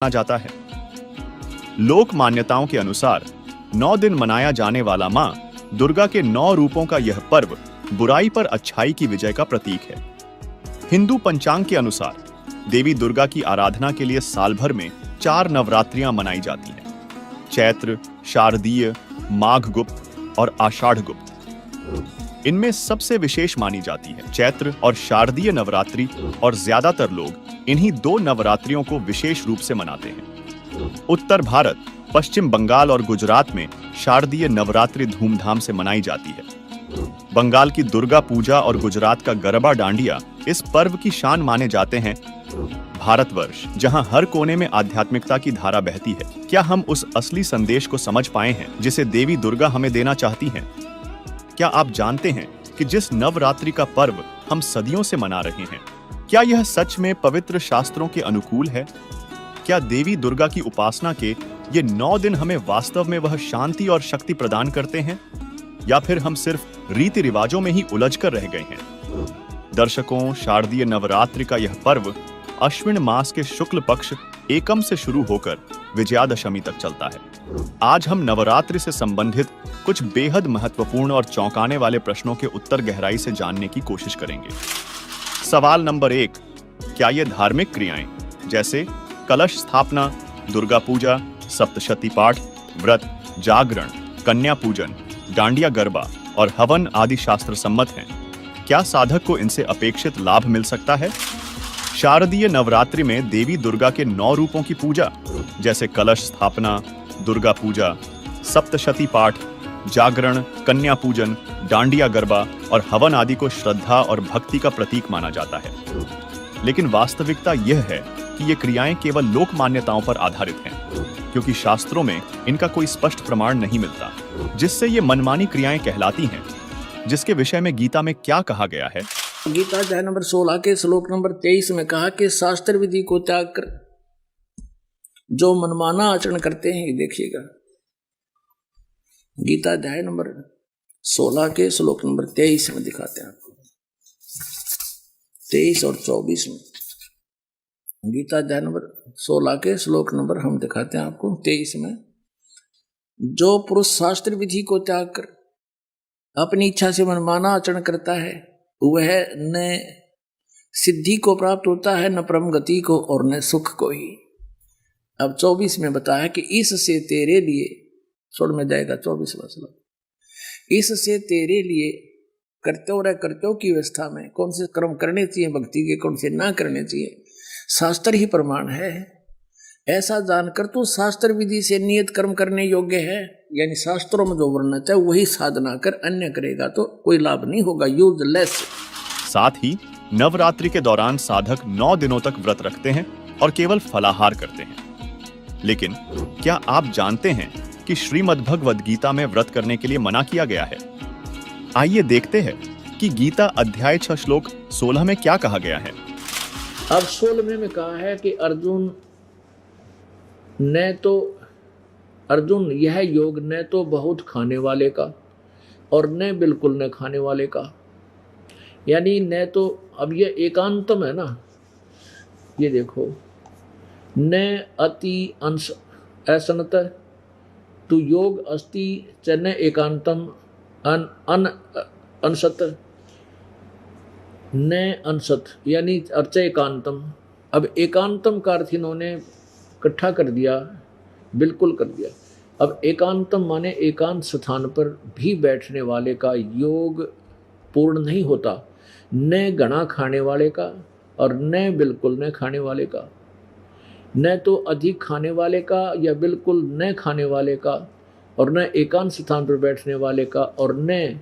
माना जाता है। लोक मान्यताओं के अनुसार 9 दिन मनाया जाने वाला मां दुर्गा के 9 रूपों का यह पर्व बुराई पर अच्छाई की विजय का प्रतीक है। हिंदू पंचांग के अनुसार देवी दुर्गा की आराधना के लिए साल भर में 4 नवरात्रियां मनाई जाती हैं: चैत्र, शारदीय, माघ गुप्त और आषाढ़ गुप्त। इनमें सबसे विशेष मानी जाती है चैत्र और शारदीय नवरात्रि, और ज्यादातर लोग इन्हीं 2 नवरात्रियों को विशेष रूप से मनाते हैं। उत्तर भारत, पश्चिम बंगाल और गुजरात में शारदीय नवरात्रि धूमधाम से मनाई जाती है। बंगाल की दुर्गा पूजा और गुजरात का गरबा डांडिया इस पर्व की शान माने जाते हैं। भारतवर्ष, जहां हर कोने में आध्यात्मिकता की धारा बहती है, क्या हम उस असली संदेश को समझ पाए हैं जिसे देवी दुर्गा हमें देना चाहती हैं? क्या आप जानते हैं कि जिस नवरात्रि का पर्व हम सदियों से मना रहे हैं, क्या यह सच में पवित्र शास्त्रों के अनुकूल है? क्या देवी दुर्गा की उपासना के ये 9 दिन हमें वास्तव में वह शांति और शक्ति प्रदान करते हैं, या फिर हम सिर्फ रीति रिवाजों में ही उलझ कर रह गए हैं? दर्शकों, शारदीय नवरात्रि का यह पर्व अश्विन मास के शुक्ल पक्ष एकम से शुरू होकर विजयादशमी तक चलता है। आज हम नवरात्रि से संबंधित कुछ बेहद महत्वपूर्ण और चौंकाने वाले प्रश्नों के उत्तर गहराई से जानने की कोशिश करेंगे। सवाल नंबर 1, क्या ये धार्मिक क्रियाएं जैसे कलश स्थापना, दुर्गा पूजा, सप्तशती पाठ, व्रत, जागरण, कन्या पूजन, डांडिया गरबा और हवन आदि शास्त्र सम्मत हैं? क्या साधक को इनसे अपेक्षित लाभ मिल सकता है? शारदीय नवरात्रि में देवी दुर्गा के 9 रूपों की पूजा जैसे कलश स्थापना, दुर्गा पूजा, सप्तशती पाठ, जागरण, कन्या पूजन, डांडिया गरबा और हवन आदि को श्रद्धा और भक्ति का प्रतीक माना जाता है। लेकिन वास्तविकता यह है कि ये क्रियाएं केवल लोक मान्यताओं पर आधारित हैं, क्योंकि शास्त्रों में इनका कोई स्पष्ट प्रमाण नहीं मिलता, जिससे ये मनमानी क्रियाएं कहलाती हैं। जिसके विषय में गीता में क्या कहा गया है? गीता अध्याय नंबर 16 के श्लोक नंबर 23 में कहा कि शास्त्र विधि को त्याग कर जो मनमाना आचरण करते हैं, देखिएगा गीता अध्याय नंबर 16 के श्लोक नंबर 23 में दिखाते हैं आपको, 23 और 24 में। गीता अध्याय नंबर 16 के श्लोक नंबर हम दिखाते हैं आपको 23 में। जो पुरुष शास्त्र विधि को त्याग कर अपनी इच्छा से मनमाना आचरण करता है, वह न सिद्धि को प्राप्त होता है, न परम गति को, और न सुख को ही। अब 24 में बताया कि इससे तेरे लिए, छोड़ में जाएगा 24वां श्लोक, इससे तेरे लिए कर्तव्य की व्यवस्था में कौन से कर्म करने चाहिए भक्ति के, कौन से ना करने चाहिए, शास्त्र ही प्रमाण है। ऐसा जानकर तो शास्त्र विधि से नियत कर्म करने योग्य है, यानी शास्त्रों में जो वर्णन है वही साधना कर अन्य करेगा तो कोई लाभ नहीं होगा, यूजलेस। साथ ही नवरात्रि के दौरान साधक 9 दिनों तक व्रत रखते हैं और केवल फलाहार करते हैं। लेकिन क्या आप जानते हैं कि श्रीमद् भगवद गीता में व्रत करने के लिए मना किया गया है? आइए देखते हैं कि गीता अध्याय 6 श्लोक 16 में क्या कहा गया है। अब 16 में कहा है कि अर्जुन यह योग न तो बहुत खाने वाले का और न बिल्कुल न खाने वाले का, यानी न तो, अब ये एकांतम है ना, ये देखो, न अति अंश असनत तु योग अस्ति च न एकांतम अन अंशत न अंशत, यानी अर्च एकांतम। अब एकांतम का अर्थ इन्होंने इकट्ठा कर दिया, बिल्कुल कर दिया। अब एकांतम माने एकांत स्थान पर भी बैठने वाले का योग पूर्ण नहीं होता, न घना खाने वाले का और न बिल्कुल न खाने वाले का, न तो अधिक खाने वाले का या बिल्कुल न खाने वाले का, और न एकांत स्थान पर बैठने वाले का, और न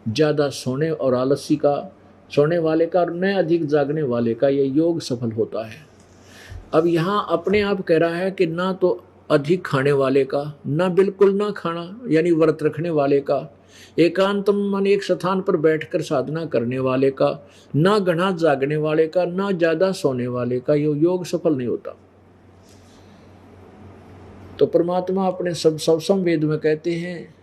ज़्यादा सोने और आलसी का सोने वाले का, और न अधिक जागने वाले का ये योग सफल होता है। अब यहाँ अपने आप कह रहा है कि ना तो अधिक खाने वाले का, ना बिल्कुल ना खाना यानी व्रत रखने वाले का, एकांतम मन एक स्थान पर बैठकर साधना करने वाले का, ना घना जागने वाले का, ना ज़्यादा सोने वाले का, ये योग सफल नहीं होता। तो परमात्मा अपने सवसम वेद में कहते हैं,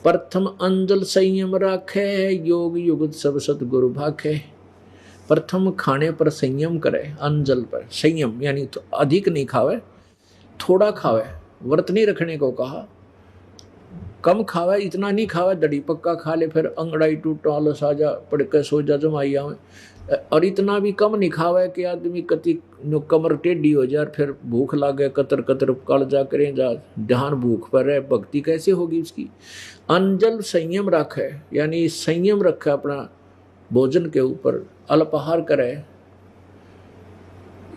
प्रथम अंजल संयम राखे, योग युगत सब सतगुरु भाखे। प्रथम खाने पर संयम करे, अन्न जल पर संयम, यानी तो अधिक नहीं खावे, थोड़ा खावे, व्रत नहीं रखने को कहा, कम खावे, इतना नहीं खावे दड़ी पक्का खा ले फिर अंगड़ाई टूट आलस आ जा पड़ के सो जा जमाइया में, और इतना भी कम नहीं खावे कि आदमी कति कमर टेढ़ी हो जाए, फिर भूख लागे कतर कतर कल जा करें जा, ध्यान भूख पर है, भक्ति कैसे होगी उसकी। अंजल संयम रखे, यानी संयम रखे अपना भोजन के ऊपर, अल्पाहार करे,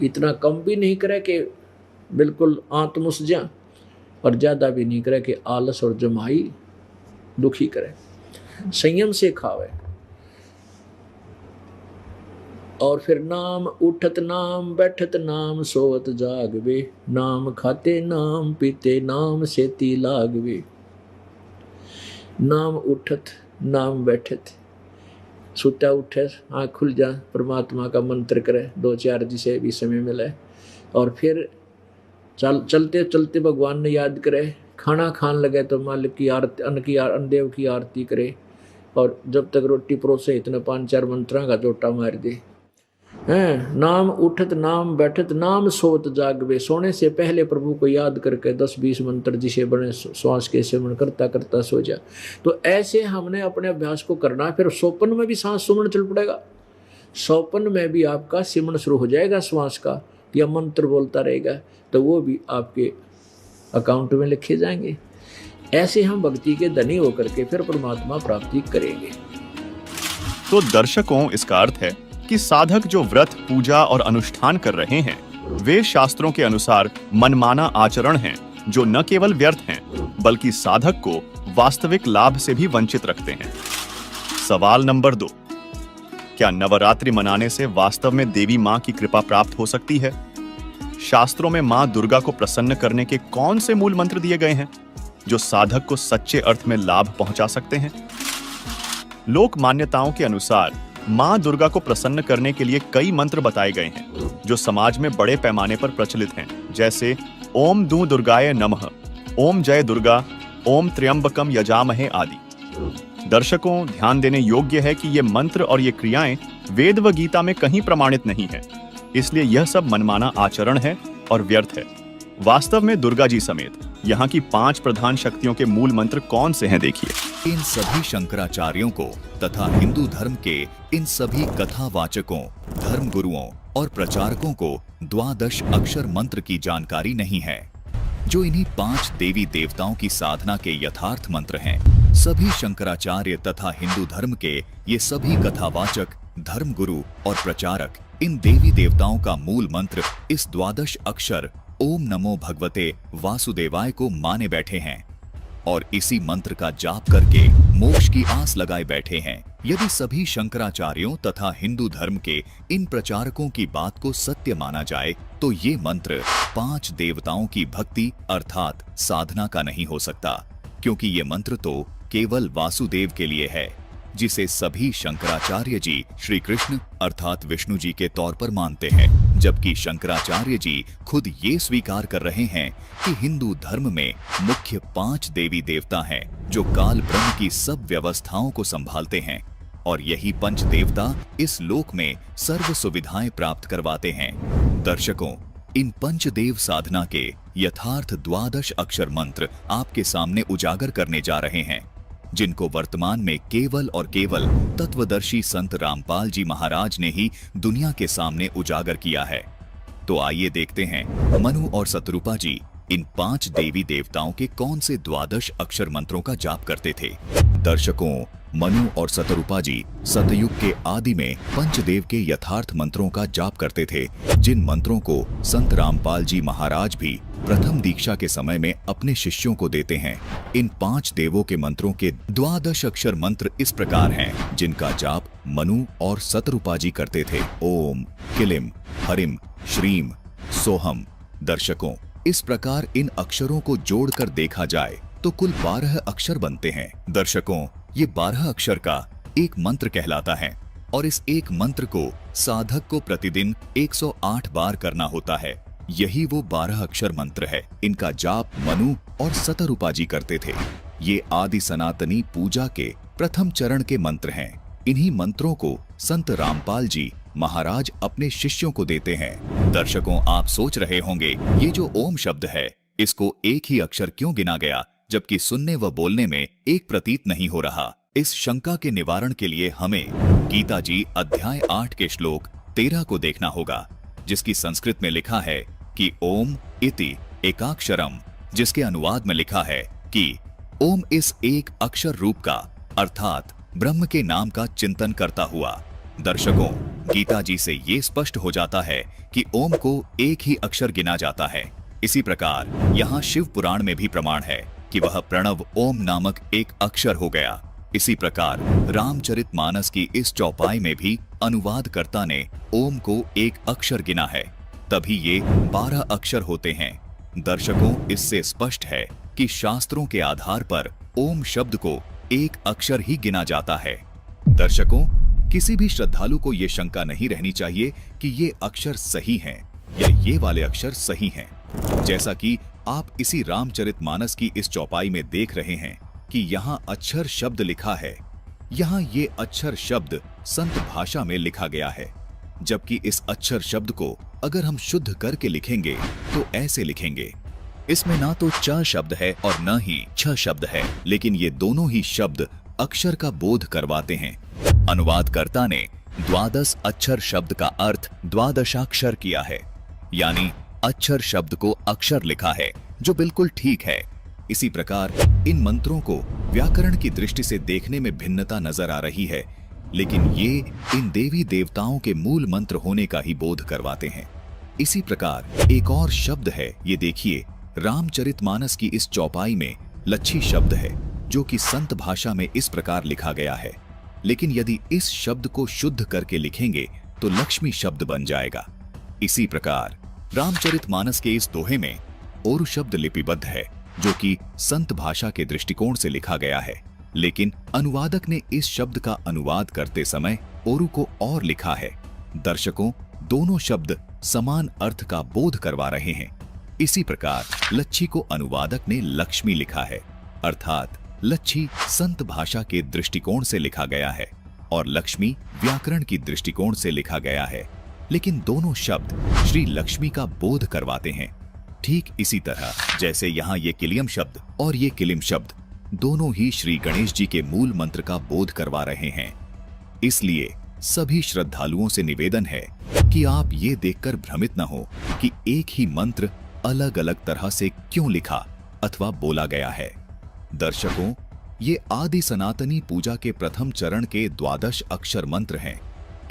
इतना कम भी नहीं करे कि बिल्कुल आत्मुस जा, और ज़्यादा भी नहीं करे कि आलस और जमाई दुखी करे, संयम से खावे। और फिर नाम उठत नाम बैठत नाम सोवत जागवे, नाम खाते नाम पीते नाम सेती लागवे। नाम उठत नाम बैठत, सुता उठे आँख खुल जा, परमात्मा का मंत्र करे, 2-4 जिसे भी समय मिले, और फिर चलते चलते भगवान ने याद करे, खाना खान लगे तो मालिक की आरती, अन्न देव की आरती करे, और जब तक रोटी परोसे इतने 5-4 मंत्रा का जोटा मार दे हैं। नाम उठत नाम बैठत नाम सोत जागवे, सोने से पहले प्रभु को याद करके 10-20 मंत्र जिसे बने श्वास के सेवन करता करता सो जा। तो ऐसे हमने अपने अभ्यास को करना है। फिर सोपन में भी सांस सुमन चल पड़ेगा, सोपन में भी आपका सिमरण शुरू हो जाएगा श्वास का, या मंत्र बोलता रहेगा, तो वो भी आपके अकाउंट में लिखे जाएंगे। ऐसे हम भक्ति के धनी होकर के फिर परमात्मा प्राप्ति करेंगे। तो दर्शकों, इसका अर्थ है कि साधक जो व्रत, पूजा और अनुष्ठान कर रहे हैं, वे शास्त्रों के अनुसार मनमाना आचरण हैं, जो न केवल व्यर्थ हैं, बल्कि साधक को वास्तविक लाभ से भी वंचित रखते हैं। सवाल नंबर 2, क्या नवरात्रि मनाने से वास्तव में देवी मां की कृपा प्राप्त हो सकती है? शास्त्रों में मां दुर्गा को प्रसन्न करने के कौन से मूल मंत्र दिए गए हैं, जो साधक को सच्चे अर्थ में लाभ पहुंचा सकते हैं? लोक मान्यताओं के अनुसार मां दुर्गा को प्रसन्न करने के लिए कई मंत्र बताए गए हैं, जो समाज में बड़े पैमाने पर प्रचलित हैं, जैसे ओम दू दुर्गाय नमः, ओम जय दुर्गा, ओम त्र्यंबकम यजामहे आदि। दर्शकों, ध्यान देने योग्य है कि ये मंत्र और ये क्रियाएं वेद व गीता में कहीं प्रमाणित नहीं है, इसलिए यह सब मनमाना आचरण है और व्यर्थ है। वास्तव में दुर्गा जी समेत यहाँ की 5 प्रधान शक्तियों के मूल मंत्र कौन से हैं, देखिए। इन सभी शंकराचार्यों को तथा हिंदू धर्म के इन सभी कथावाचकों, धर्म गुरुओं और प्रचारकों को 12 अक्षर मंत्र की जानकारी नहीं है, जो इन्हीं 5 देवी देवताओं की साधना के यथार्थ मंत्र हैं। सभी शंकराचार्य तथा हिंदू धर्म के ये सभी कथावाचक, धर्म गुरु और प्रचारक इन देवी देवताओं का मूल मंत्र इस 12 अक्षर ओम नमो भगवते वासुदेवाय को माने बैठे हैं और इसी मंत्र का जाप करके मोक्ष की आस लगाए बैठे हैं। यदि सभी शंकराचार्यों तथा हिंदू धर्म के इन प्रचारकों की बात को सत्य माना जाए, तो ये मंत्र 5 देवताओं की भक्ति अर्थात साधना का नहीं हो सकता, क्योंकि ये मंत्र तो केवल वासुदेव के लिए है, जिसे सभी शंकराचार्य जी श्री कृष्ण अर्थात विष्णु जी के तौर पर मानते हैं, जबकि शंकराचार्य जी खुद ये स्वीकार कर रहे हैं कि हिंदू धर्म में मुख्य 5 देवी देवता हैं, जो काल ब्रह्म की सब व्यवस्थाओं को संभालते हैं, और यही पंच देवता इस लोक में सर्व सुविधाएं प्राप्त करवाते हैं। दर्शकों, इन पंचदेव साधना के यथार्थ 12 अक्षर मंत्र आपके सामने उजागर करने जा रहे हैं, जिनको वर्तमान में केवल और केवल तत्वदर्शी संत रामपाल जी महाराज ने ही दुनिया के सामने उजागर किया है। तो आइए देखते हैं मनु और शतरूपा जी इन 5 देवी देवताओं के कौन से 12 अक्षर मंत्रों का जाप करते थे। दर्शकों, मनु और शतरूपा जी सतयुग के आदि में पंचदेव के यथार्थ मंत्रों का जाप करते थे, जिन मंत्रों को संत रामपाल जी महाराज भी प्रथम दीक्षा के समय में अपने शिष्यों को देते हैं। इन 5 देवों के मंत्रों के 12 अक्षर मंत्र इस प्रकार हैं, जिनका जाप मनु और शतरूपा जी करते थे। ओम किलिम हरिम श्रीम सोहम। दर्शकों, इस प्रकार इन अक्षरों को जोड़कर देखा जाए तो कुल 12 अक्षर बनते हैं। दर्शकों, ये 12 अक्षर का एक मंत्र कहलाता है, और इस एक मंत्र को साधक को प्रतिदिन 108 बार करना होता है। यही वो 12 अक्षर मंत्र है। इनका जाप मनु और शतरूपा जी करते थे। ये आदि सनातनी पूजा के प्रथम चरण के मंत्र हैं। इन्हीं मंत्रों को संत रामपाल जी महाराज अपने शिष्यों को देते हैं। दर्शकों, आप सोच रहे होंगे ये जो ओम शब्द है इसको एक ही अक्षर क्यों गिना गया, जबकि सुनने व बोलने में एक प्रतीत नहीं हो रहा। इस शंका के निवारण के लिए हमें गीता जी अध्याय 8 के श्लोक 13 को देखना होगा, जिसकी संस्कृत में लिखा है कि ओम इति एकाक्षरम, जिसके अनुवाद में लिखा है कि ओम इस एक अक्षर रूप का अर्थात ब्रह्म के नाम का चिंतन करता हुआ। दर्शकों, गीता जी से ये स्पष्ट हो जाता है कि ओम को एक ही अक्षर गिना जाता है। इसी प्रकार यहाँ शिव पुराण में भी प्रमाण है कि वह प्रणव ओम नामक एक अक्षर हो गया। इसी प्रकार रामचरितमानस की इस चौपाई में भी अनुवादकर्ता ने ओम को एक अक्षर गिना है, तभी ये 12 अक्षर होते हैं। दर्शकों, इससे स्पष्ट है कि शास्त्रों के आधार पर ओम शब्द को एक अक्षर ही गिना जाता है। दर्शकों, किसी भी श्रद्धालु को ये शंका नहीं रहनी चाहिए कि ये अक्षर सही हैं या ये वाले अक्षर सही हैं। जैसा कि आप इसी रामचरितमानस की इस चौपाई में देख रहे हैं कि यहाँ अक्षर शब्द लिखा है, यहाँ ये अक्षर शब्द संत भाषा में लिखा गया है, जबकि इस अक्षर शब्द को अगर हम शुद्ध करके लिखेंगे तो ऐसे लिखेंगे। इसमें ना तो च शब्द है और न ही छ शब्द है, लेकिन ये दोनों ही शब्द अक्षर का बोध करवाते हैं। अनुवादकर्ता ने द्वादश अक्षर शब्द का अर्थ द्वादशाक्षर किया है, यानी अक्षर शब्द को अक्षर लिखा है, जो बिल्कुल ठीक है। इसी प्रकार इन मंत्रों को व्याकरण की दृष्टि से देखने में भिन्नता नजर आ रही है, लेकिन ये इन देवी देवताओं के मूल मंत्र होने का ही बोध करवाते हैं। इसी प्रकार एक और शब्द है, ये देखिए, रामचरितमानस की इस चौपाई में लच्छी शब्द है, जो कि संत भाषा में इस प्रकार लिखा गया है, लेकिन यदि इस शब्द को शुद्ध करके लिखेंगे तो लक्ष्मी शब्द बन जाएगा। इसी प्रकार रामचरितमानस के इस दोहे में ओरु शब्द लिपिबद्ध है, जो कि संत भाषा के दृष्टिकोण से लिखा गया है, लेकिन अनुवादक ने इस शब्द का अनुवाद करते समय ओरु को और लिखा है। दर्शकों, दोनों शब्द समान अर्थ का बोध करवा रहे हैं। इसी प्रकार लच्छी को अनुवादक ने लक्ष्मी लिखा है, अर्थात लच्छी संत भाषा के दृष्टिकोण से लिखा गया है और लक्ष्मी व्याकरण की दृष्टिकोण से लिखा गया है, लेकिन दोनों शब्द श्री लक्ष्मी का बोध करवाते हैं। ठीक इसी तरह जैसे यहाँ ये किलियम शब्द और ये किलिम शब्द दोनों ही श्री गणेश जी के मूल मंत्र का बोध करवा रहे हैं। इसलिए सभी श्रद्धालुओं से निवेदन है कि आप ये देखकर भ्रमित न हो कि एक ही मंत्र अलग अलग तरह से क्यों लिखा अथवा बोला गया है। दर्शकों, ये आदि सनातनी पूजा के प्रथम चरण के 12 अक्षर मंत्र हैं।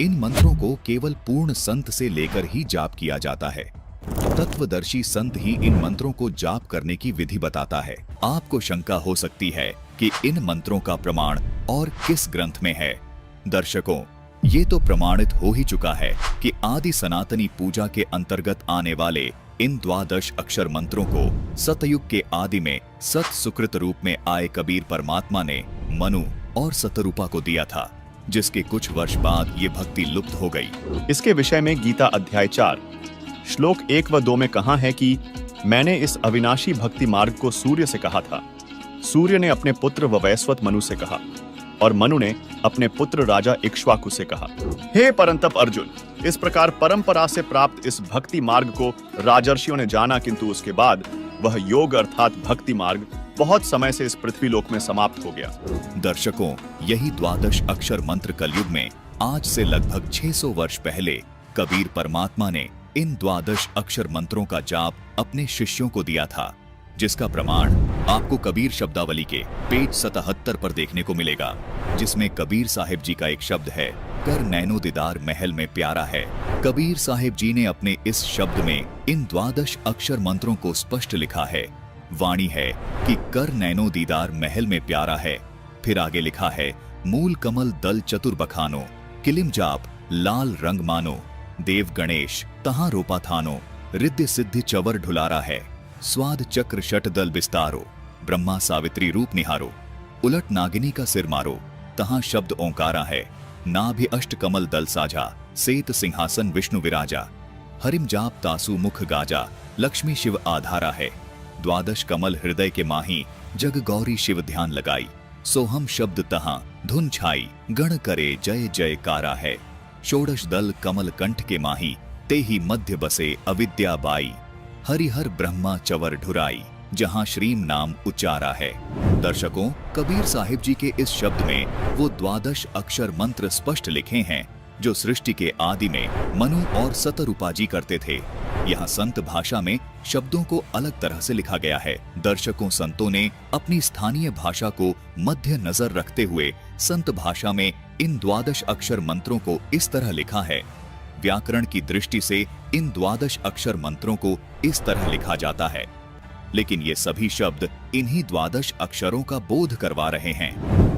इन मंत्रों को केवल पूर्ण संत से लेकर ही जाप किया जाता है। तत्वदर्शी संत ही इन मंत्रों को जाप करने की विधि बताता है। आपको शंका हो सकती है कि इन मंत्रों का प्रमाण और किस ग्रंथ में है। दर्शकों, ये तो प्रमाणित हो ही चुका है कि आदि सनातनी पूजा के अंतर्गत आने वाले इन 12 अक्षर मंत्रों को सतयुग के आदि में सत सुकृत रूप में आए कबीर परमात्मा ने मनु और सतरूपा को दिया था, जिसके कुछ वर्ष बाद ये भक्ति लुप्त हो गई। इसके विषय में गीता अध्याय 4 श्लोक 1 व 2 में कहा है कि मैंने इस अविनाशी भक्ति मार्ग को सूर्य से कहा था। सूर्य ने अपने पुत्र वैवस्वत मनु से कहा और मनु ने अपने पुत्र राजा इक्ष्वाकु से कहा। हे परंतप अर्जुन, इस प्रकार परंपरा से प्राप्त इस भक्ति मार्ग को राजर्षियों ने जाना, किंतु उसके बाद वह योग अर्थात भक्ति मार्ग बहुत समय से इस पृथ्वी लोक में समाप्त हो गया। दर्शकों, यही 12 अक्षर मंत्र कलयुग में आज से लगभग 600 वर्ष पहले कबीर परमात्मा ने इन 12 अक्षर मंत्रों का जाप अपने शिष्यों को दिया था, जिसका प्रमाण आपको कबीर शब्दावली के पेज 77 पर देखने को मिलेगा, जिसमें कबीर साहिब जी का एक शब्द है, कर नैनो दीदार महल में प्यारा है। कबीर साहिब जी ने अपने इस शब्द में इन 12 अक्षर मंत्रों को स्पष्ट लिखा है। वाणी है कि कर नैनो दीदार महल में प्यारा है। फिर आगे लिखा है, मूल कमल दल चतुर बखानो, किलिम जाप लाल रंग मानो, देव गणेश तहां रोपा थानो, रिद्धि सिद्धि चवर ढुलारा है, स्वाद चक्र शट दल बिस्तारो, ब्रह्मा सावित्री रूप निहारो, उलट नागिनी का सिर मारो, तहां शब्द ओंकारा है, नाभि अष्ट कमल दल साझा, सेत सिंहासन विष्णु विराजा, हरिम जाप तासु मुख गाजा, लक्ष्मी शिव आधारा है, 12 कमल हृदय के माही, जग गौरी शिव ध्यान लगाई, सोहम शब्द तहां धुन छाई, गण करे जय जयकारा है, षोडश दल कमल कंठ के माही, तेहि मध्य बसे अविद्या बाई, हरिहर ब्रह्मा चवर ढुराई, जहां श्रीम नाम उच्चारा है। दर्शकों, कबीर साहिब जी के इस शब्द में वो 12 अक्षर मंत्र स्पष्ट लिखे हैं जो सृष्टि के आदि में मनु और सतरूपा जी करते थे। यहाँ संत भाषा में शब्दों को अलग तरह से लिखा गया है। दर्शकों, संतों ने अपनी स्थानीय भाषा को मध्य नजर रखते हुए संत भाषा में इन 12 अक्षर मंत्रों को इस तरह लिखा है। व्याकरण की दृष्टि से इन 12 अक्षर मंत्रों को इस तरह लिखा जाता है, लेकिन ये सभी शब्द इन्हीं 12 अक्षरों का बोध करवा रहे हैं।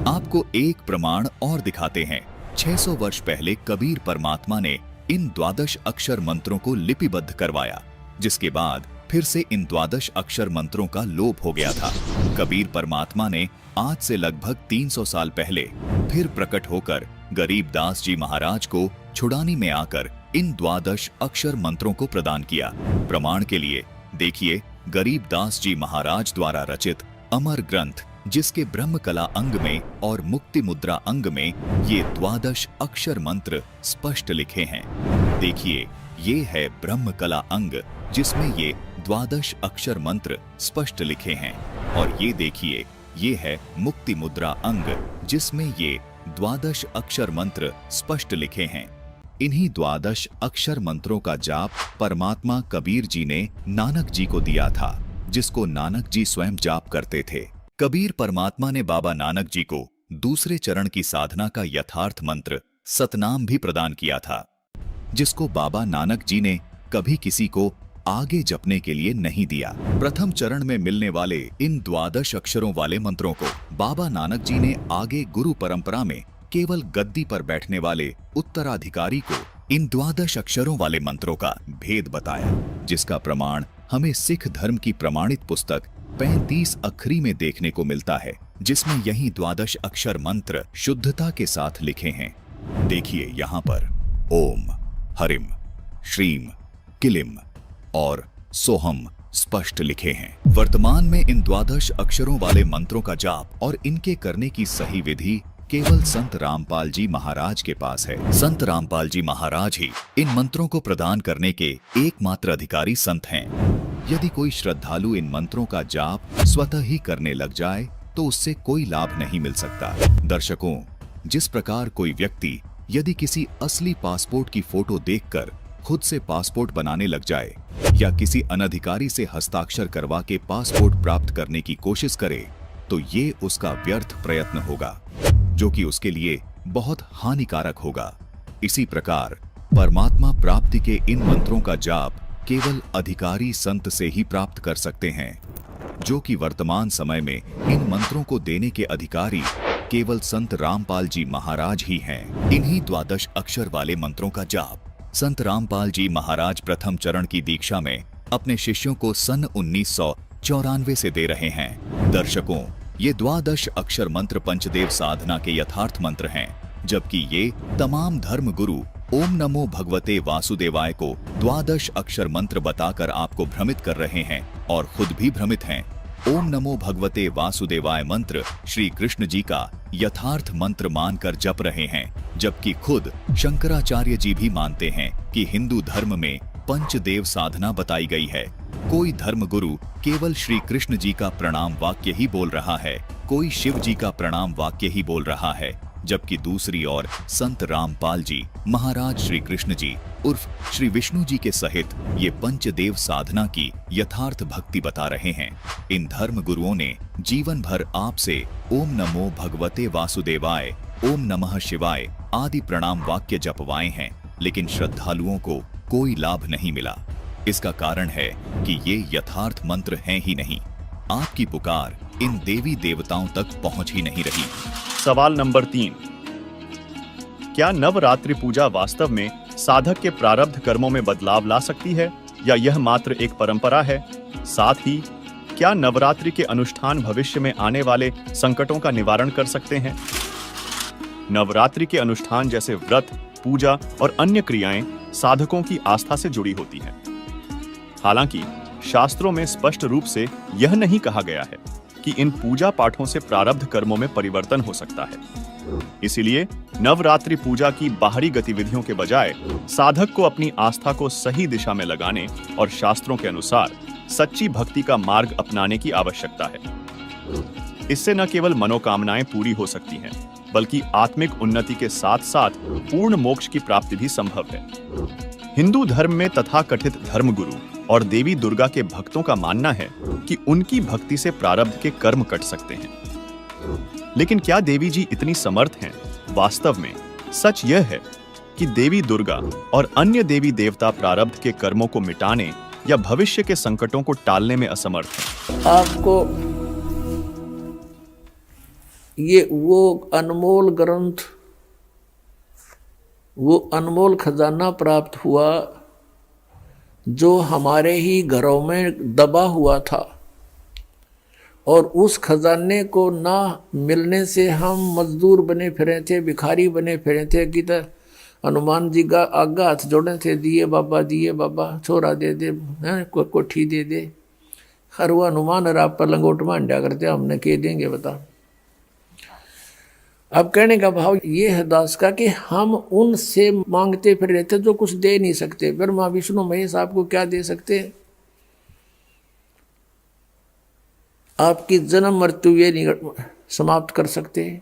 आपको एक प्रमाण और दिखाते हैं। 600 वर्ष पहले कबीर परमात्मा ने इन 12 अक्षर मंत्रों को लिपिबद्ध करवाया, जिसके बाद फिर से इन 12 अक्षर मंत्रों का लोप हो गया था। कबीर परमात्मा ने आज से लगभग 300 साल पहले फिर प्रकट होकर गरीबदास जी महाराज को छुड़ानी में आकर इन 12 अक्षर मंत्रों को प्रदान किया। प्रमाण के लिए देखिए गरीबदास जी महाराज द्वारा रचित अमर ग्रंथ, जिसके ब्रह्म कला अंग में और मुक्ति मुद्रा अंग में ये 12 अक्षर मंत्र स्पष्ट लिखे हैं। देखिए, ये है ब्रह्म कला अंग जिसमें ये 12 अक्षर मंत्र स्पष्ट लिखे हैं, और ये देखिए, ये है मुक्ति मुद्रा अंग जिसमें ये 12 अक्षर मंत्र स्पष्ट लिखे हैं। इन्हीं 12 अक्षर मंत्रों का जाप परमात्मा कबीर जी ने नानक जी को दिया था, जिसको नानक जी स्वयं जाप करते थे। कबीर परमात्मा ने बाबा नानक जी को दूसरे चरण की साधना का यथार्थ मंत्र सतनाम भी प्रदान किया था, जिसको बाबा नानक जी ने कभी किसी को आगे जपने के लिए नहीं दिया। प्रथम चरण में मिलने वाले इन 12 अक्षरों वाले मंत्रों को बाबा नानक जी ने आगे गुरु परंपरा में केवल गद्दी पर बैठने वाले उत्तराधिकारी को इन 12 अक्षरों वाले मंत्रों का भेद बताया, जिसका प्रमाण हमें सिख धर्म की प्रमाणित पुस्तक 35 अखरी में देखने को मिलता है, जिसमें यही 12 अक्षर मंत्र शुद्धता के साथ लिखे हैं। देखिए यहाँ पर ओम, हरिम, श्रीम, किलिम और सोहम स्पष्ट लिखे हैं। वर्तमान में इन 12 अक्षरों वाले मंत्रों का जाप और इनके करने की सही विधि केवल संत रामपाल जी महाराज के पास है। संत रामपाल जी महाराज ही इन मंत्रों को प्रदान करने के एकमात्र अधिकारी संत हैं। यदि कोई श्रद्धालु इन मंत्रों का जाप स्वतः ही करने लग जाए तो उससे कोई लाभ नहीं मिल सकता। दर्शकों, जिस प्रकार कोई व्यक्ति यदि किसी असली पासपोर्ट की फोटो देखकर खुद से पासपोर्ट बनाने लग जाए या किसी अनधिकारी से हस्ताक्षर करवा के पासपोर्ट प्राप्त करने की कोशिश करे, तो ये उसका व्यर्थ प्रयत्न होगा, जो कि उसके लिए बहुत हानिकारक होगा। इसी प्रकार परमात्मा प्राप्ति के इन मंत्रों का जाप केवल अधिकारी संत से ही प्राप्त कर सकते हैं, जो कि वर्तमान समय में इन मंत्रों को देने के अधिकारी केवल संत रामपाल जी महाराज ही हैं। इन्हीं 12 अक्षर वाले मंत्रों का जाप संत रामपाल जी महाराज प्रथम चरण की दीक्षा में अपने शिष्यों को सन 1994 से दे रहे हैं। दर्शकों, ये 12 अक्षर मंत्र पंचदेव साधना के यथार्थ मंत्र हैं, जबकि ये तमाम धर्म गुरु ओम नमो भगवते वासुदेवाय को 12 अक्षर मंत्र बताकर आपको भ्रमित कर रहे हैं और खुद भी भ्रमित हैं। ओम नमो भगवते वासुदेवाय मंत्र श्री कृष्ण जी का यथार्थ मंत्र मानकर जप रहे हैं, जबकि खुद शंकराचार्य जी भी मानते हैं कि हिंदू धर्म में पंचदेव साधना बताई गई है। कोई धर्म गुरु केवल श्री कृष्ण जी का प्रणाम वाक्य ही बोल रहा है, कोई शिव जी का प्रणाम वाक्य ही बोल रहा है, जबकि दूसरी ओर संत रामपाल जी महाराज श्री कृष्ण जी उर्फ श्री विष्णु जी के सहित ये पंचदेव साधना की यथार्थ भक्ति बता रहे हैं। इन धर्म गुरुओं ने जीवन भर आपसे ओम नमो भगवते वासुदेवाय, ओम नमः शिवाय आदि प्रणाम वाक्य जपवाए हैं, लेकिन श्रद्धालुओं को कोई लाभ नहीं मिला। इसका कारण है कि ये यथार्थ मंत्र हैं ही नहीं। आपकी पुकार इन देवी देवताओं तक पहुंच ही नहीं रही। सवाल नंबर 3, क्या नवरात्रि पूजा वास्तव में साधक के प्रारब्ध कर्मों में बदलाव ला सकती है या यह मात्र एक परंपरा है? साथ ही क्या नवरात्रि के अनुष्ठान भविष्य में आने वाले संकटों का निवारण कर सकते हैं? नवरात्रि के अनुष्ठान जैसे व्रत, पूजा और अन्य क्रियाएं साधकों की आस्था से जुड़ी होती हैं। हालांकि शास्त्रों में स्पष्ट रूप से यह नहीं कहा गया है कि इन पूजा पाठों से प्रारब्ध कर्मों में परिवर्तन हो सकता है। इसीलिए नवरात्रि पूजा की बाहरी गतिविधियों के बजाय साधक को अपनी आस्था को सही दिशा में लगाने और शास्त्रों के अनुसार सच्ची भक्ति का मार्ग अपनाने की आवश्यकता है। इससे न केवल मनोकामनाएं पूरी हो सकती हैं, बल्कि आत्मिक उन्नति के साथ साथ पूर्ण मोक्ष की प्राप्ति भी संभव है। हिंदू धर्म में तथाकथित धर्मगुरु और देवी दुर्गा के भक्तों का मानना है कि उनकी भक्ति से प्रारब्ध के कर्म कट सकते हैं। लेकिन क्या देवी जी इतनी समर्थ हैं? वास्तव में सच यह है कि देवी दुर्गा और अन्य देवी देवता प्रारब्ध के कर्मों को मिटाने या भविष्य के संकटों को टालने में असमर्थ हैं। आपको ये वो अनमोल ग्रंथ, वो अनमोल खजाना प्राप्त हुआ जो हमारे ही घरों में दबा हुआ था, और उस खजाने को ना मिलने से हम मजदूर बने फिरे थे, भिखारी बने फिरे थे। किधर हनुमान जी का आगा हाथ जोड़े थे, दिए बाबा छोरा दे दे, कोठी दे दे। हर वो हनुमान और आप पर लंगोट मांडा करते, हमने कह देंगे बता। अब कहने का भाव ये है दास का कि हम उनसे मांगते फिर रहे थे जो कुछ दे नहीं सकते। ब्रह्मा विष्णु महेश आपको क्या दे सकते हैं? आपकी जन्म मृत्यु ये नहीं समाप्त कर सकते,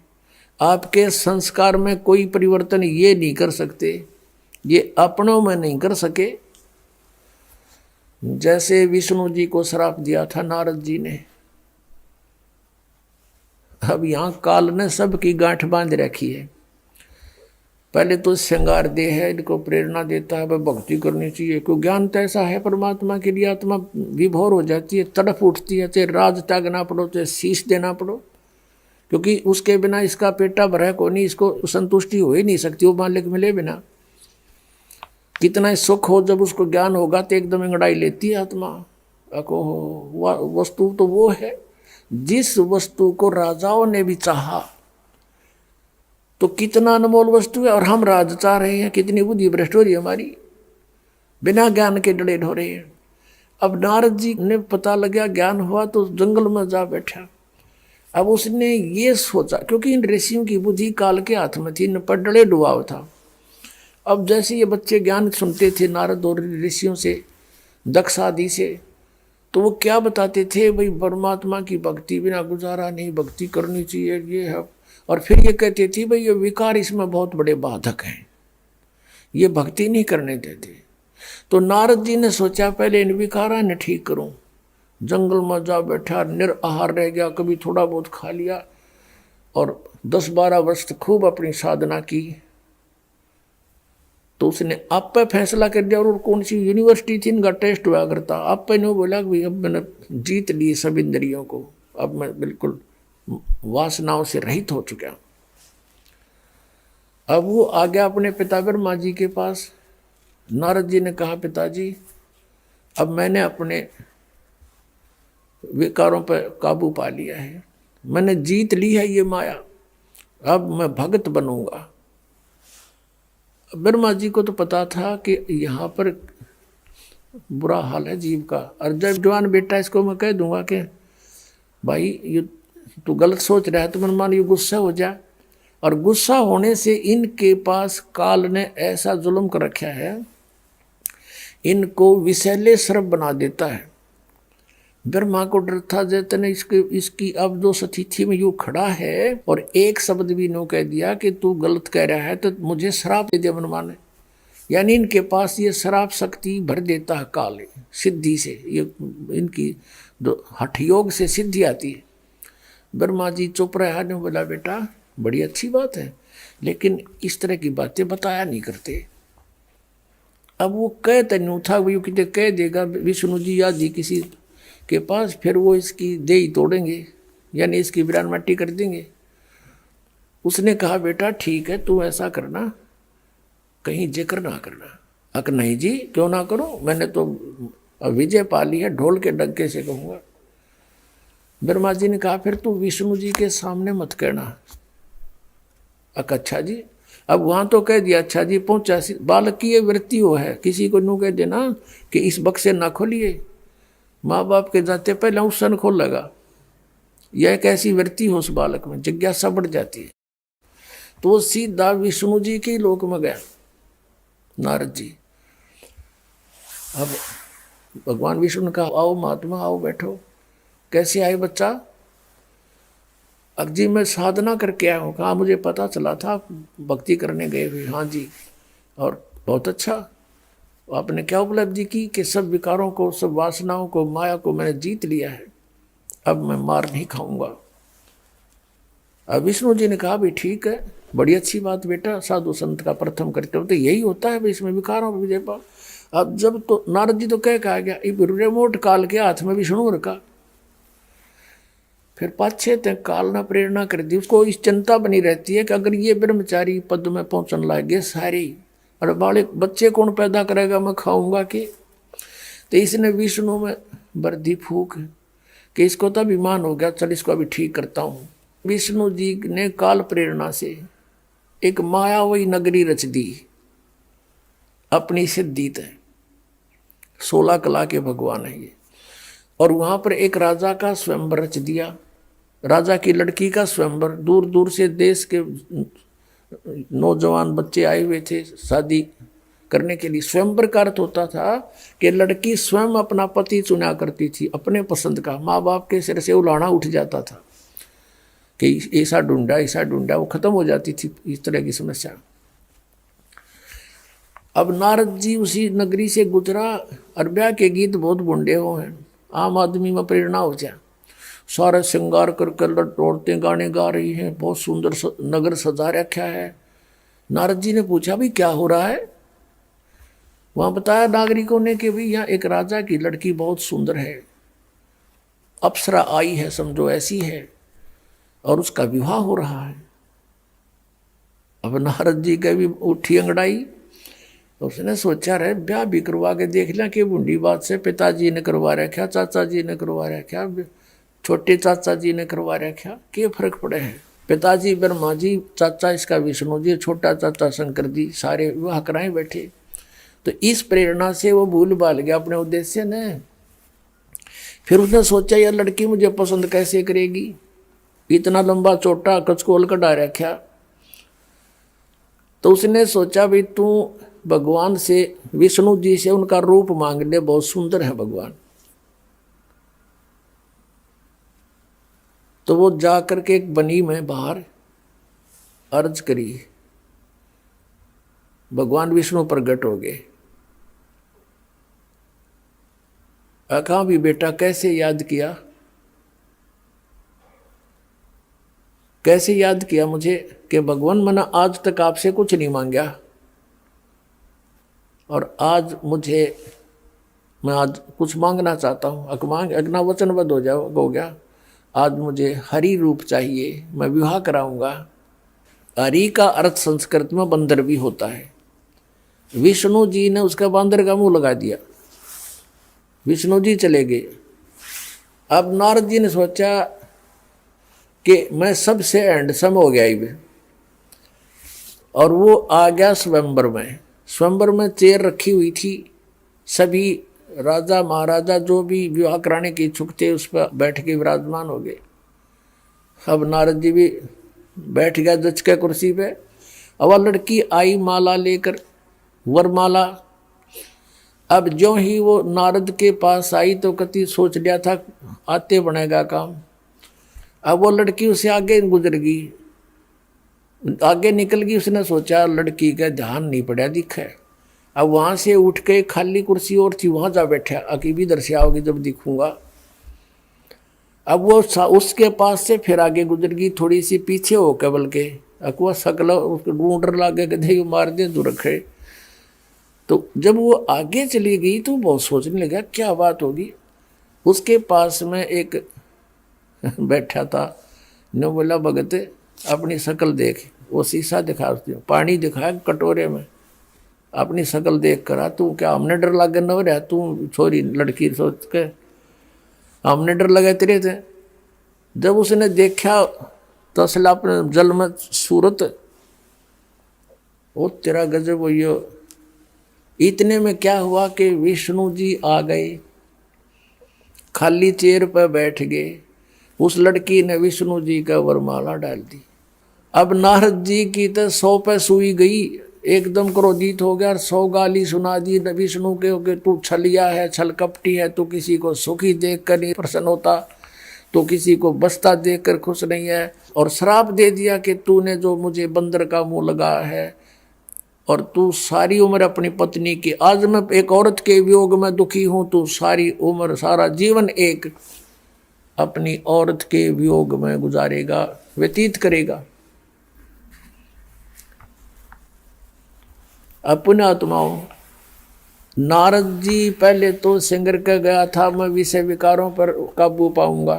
आपके संस्कार में कोई परिवर्तन ये नहीं कर सकते, ये अपनों में नहीं कर सके। जैसे विष्णु जी को श्राप दिया था नारद जी ने, अब यहाँ काल ने सबकी गांठ बांध रखी है। पहले तो श्रृंगार दे है, इनको प्रेरणा देता है, भाई भक्ति करनी चाहिए। क्यों? ज्ञान तो ऐसा है परमात्मा के लिए, आत्मा विभोर हो जाती है, तड़प उठती है, चाहे राज त्यागना पड़ो, चाहे शीश देना पड़ो, क्योंकि उसके बिना इसका पेटा भरा को नहीं, इसको संतुष्टि हो ही नहीं सकती वो मालिक मिले बिना। कितना सुख हो, जब उसको ज्ञान होगा तो एकदम अंगड़ाई लेती है आत्मा। वस्तु तो वो है जिस वस्तु को राजाओं ने भी चाहा, तो कितना अनमोल वस्तु है, और हम राज चाह रहे हैं। कितनी बुद्धि भ्रष्ट हो रही है हमारी, बिना ज्ञान के डरे ढो रहे हैं। अब नारद जी ने पता लगा, ज्ञान हुआ तो जंगल में जा बैठा। अब उसने ये सोचा, क्योंकि इन ऋषियों की बुद्धि काल के हाथ में थी, इन पर डले डुबाव था। अब जैसे ये बच्चे ज्ञान सुनते थे नारद और ऋषियों से, दक्ष आदि से, तो वो क्या बताते थे, भाई परमात्मा की भक्ति बिना गुजारा नहीं, भक्ति करनी चाहिए, ये है। और फिर ये कहते थे, भाई ये विकार इसमें बहुत बड़े बाधक हैं, ये भक्ति नहीं करने देते। तो नारद जी ने सोचा पहले इन विकारा ने ठीक करूं। जंगल में जा बैठा, निराहार रह गया, कभी थोड़ा बहुत खा लिया, और 10-12 वर्ष खूब अपनी साधना की। तो उसने आप पे फैसला कर दिया, और कौन सी यूनिवर्सिटी थी इनका टेस्ट हुआ करता, आप पे ने बोला कि अब मैंने जीत ली सब इंद्रियों को, अब मैं बिल्कुल वासनाओं से रहित हो चुका। अब वो आ गया अपने पिता ब्रह्मा जी के पास। नारद जी ने कहा, पिताजी अब मैंने अपने विकारों पर काबू पा लिया है, मैंने जीत ली है ये माया, अब मैं भगत बनूंगा। ब्रह्मा जी को तो पता था कि यहाँ पर बुरा हाल है जीव का, और जब जवान बेटा इसको मैं कह दूंगा कि भाई ये तू गलत सोच रहा है, तो मन मान ये गुस्सा हो जाए, और गुस्सा होने से इनके पास काल ने ऐसा जुल्म कर रखा है, इनको विषैले सर्प बना देता है। ब्रह्मा को डर था, जैतने इसकी अब जो सतिथि में यू खड़ा है और एक शब्द भी नो कह दिया कि तू गलत कह रहा है तो मुझे श्राप दे दे मनमान ने। यानी इनके पास ये श्राप शक्ति भर देता है काल सिद्धि से, ये इनकी हठ योग से सिद्धि आती है। ब्रह्मा जी चुप रहा, ने बोला बेटा बड़ी अच्छी बात है, लेकिन इस तरह की बातें बताया नहीं करते। अब वो कह तनु था, वो कितने कह देगा विष्णु जी या जी किसी के पास, फिर वो इसकी देही तोड़ेंगे, यानी इसकी वीरान मट्टी कर देंगे। उसने कहा बेटा ठीक है, तू ऐसा करना, कहीं जिक्र ना करना। अक नहीं जी क्यों ना करो, मैंने तो विजय पा ली है, ढोल के डंके से कहूँगा। ब्रह्मा जी ने कहा फिर तू विष्णु जी के सामने मत कहना। अक अच्छा जी, अब वहाँ तो कह दिया अच्छा जी पहुँचा, बालक की ये वृत्ति हो है, किसी को नू कह देना कि इस बक्से ना खोलिए, माँ बाप के जाते पहले उस सन खोल लगा। यह एक ऐसी वृत्ति हो उस बालक में, जिज्ञासा बढ़ जाती है। तो सीधा विष्णु जी के लोक में गया नारद जी। अब भगवान विष्णु ने कहा आओ महात्मा आओ बैठो। कैसे आए बच्चा? अब जी मैं साधना करके आया हूँ। कहा मुझे पता चला था भक्ति करने गए हुए। हाँ जी, और बहुत अच्छा। आपने क्या उपलब्धि की? कि सब विकारों को, सब वासनाओं को, माया को मैंने जीत लिया है, अब मैं मार नहीं खाऊंगा। अब विष्णु जी ने कहा भी ठीक है, बड़ी अच्छी बात बेटा, साधु संत का प्रथम कर्तव्य तो यही होता है, इसमें विकारों पर विजय पाओ। अब जब तो नारद जी तो कह कहा गया, रिमोट काल के हाथ में विष्णु रखा। फिर पाछे तक काल ने प्रेरणा कर दी। उसको इस चिंता बनी रहती है कि अगर ये ब्रह्मचारी पद में पहुंचने लगे सारी, और बाले बच्चे कौन पैदा करेगा, मैं खाऊंगा कि? तो इसने विष्णु में बर्दी फूक कि इसको तो अभिमान हो गया, चल इसको अभी ठीक करता हूँ। विष्णु जी ने काल प्रेरणा से एक मायावी नगरी रच दी अपनी सिद्धि तय। 16 कला के भगवान है ये। और वहां पर एक राजा का स्वयंवर रच दिया, राजा की लड़की का स्वयंवर। दूर दूर से देश के नौजवान बच्चे आए हुए थे शादी करने के लिए। स्वयंवर का अर्थ होता था कि लड़की स्वयं अपना पति चुना करती थी अपने पसंद का। माँ बाप के सिर से उलाहना उठ जाता था कि ऐसा ढूंढा, वो खत्म हो जाती थी इस तरह की समस्या। अब नारद जी उसी नगरी से गुजरा। अरबिया के गीत बहुत बुंडे हो हैं, आम आदमी में प्रेरणा हो जाए। सारे श्रृंगार करके औरतें गाने गा रही हैं, बहुत सुंदर नगर सजा रखा है। नारद जी ने पूछा भी क्या हो रहा है? वहां बताया नागरिकों ने कि भाई यहाँ एक राजा की लड़की बहुत सुंदर है, अप्सरा आई है समझो, ऐसी है, और उसका विवाह हो रहा है। अब नारद जी का भी उठी अंगड़ाई। उसने सोचा रहे ब्याह भी करवा के देख लिया कि बूढ़ी बात से पिताजी ने करवा रखा, चाचा जी ने करवा रखा, छोटे चाचा जी ने करवा रखा, क्या फर्क पड़े है? पिताजी ब्रह्मा जी, चाचा इसका विष्णु जी, छोटा चाचा शंकर जी, सारे विवाह कराए बैठे। तो इस प्रेरणा से वो भूल भाल गया अपने उद्देश्य ने। फिर उसने सोचा यह लड़की मुझे पसंद कैसे करेगी, इतना लंबा चोटा कचकोल कटा रखा। तो उसने सोचा भाई तू भगवान से, विष्णु जी से उनका रूप मांग ले, बहुत सुंदर है भगवान। तो वो जाकर के एक बनी में बाहर अर्ज करी, भगवान विष्णु प्रकट हो गए। कहा भी बेटा कैसे याद किया, कैसे याद किया मुझे? कि भगवान मैंने आज तक आपसे कुछ नहीं मांगा, और आज मैं आज कुछ मांगना चाहता हूँ। अग्ना वचनबद्ध हो गया। आज मुझे हरि रूप चाहिए, मैं विवाह कराऊंगा। हरि का अर्थ संस्कृत में बंदर भी होता है। विष्णु जी ने उसका बंदर का मुंह लगा दिया, विष्णु जी चले गए। अब नारद जी ने सोचा कि मैं सबसे हैंडसम हो गया ही, और वो आ गया स्वयंवर में। स्वयंवर में चेयर रखी हुई थी, सभी राजा महाराजा जो भी विवाह कराने के इच्छुक थे उस पर बैठ के विराजमान हो गए। अब नारद जी भी बैठ गया जच के कुर्सी पे। अब लड़की आई माला लेकर, वरमाला। अब जो ही वो नारद के पास आई तो कति सोच लिया था आते बनेगा काम। अब वो लड़की उससे आगे गुजर गई, आगे निकल गई। उसने सोचा लड़की का ध्यान नहीं पड़ा दिखे। अब वहाँ से उठ के खाली कुर्सी और थी, वहाँ जा बैठा, अकीब इधर से आओगी जब दिखूंगा। अब वो उसके पास से फिर आगे गुजर गई, थोड़ी सी पीछे हो केवल के अकुआ सकल उसको ढूंढर लागे गधे मार दे जो रखे। तो जब वो आगे चली गई तो बहुत सोचने लगा क्या बात होगी। उसके पास में एक बैठा था, ने बोला भगत अपनी शकल देख। वो शीशा दिखा, पानी दिखाया कटोरे में, अपनी शकल देख कर तू क्या हमने डर लगे न रहा, तू छोरी लड़की सोच के हमने डर लगे तेरे थे। जब उसने देखा तो असल अपने जल में सूरत, वो तेरा गजब हो। इतने में क्या हुआ कि विष्णु जी आ गए, खाली चेयर पर बैठ गए। उस लड़की ने विष्णु जी का वरमाला डाल दी। अब नारद जी की तो 100 पे सुई गई, एकदम क्रोधित हो गया, 100 गाली सुना दी विष्णु के तू छलिया है, छल कपटी है, तू किसी को सुखी देख कर नहीं प्रसन्न होता, तो किसी को बसता देख कर खुश नहीं है, और श्राप दे दिया कि तूने जो मुझे बंदर का मुंह लगा है और तू सारी उम्र अपनी पत्नी की, आज मैं एक औरत के वियोग में दुखी हूं, तू सारी उम्र सारा जीवन एक अपनी औरत के वियोग में गुजारेगा, व्यतीत करेगा। अपने आत्माओं, नारद जी पहले तो सिंगर का गया था मैं विषय विकारों पर काबू पाऊंगा,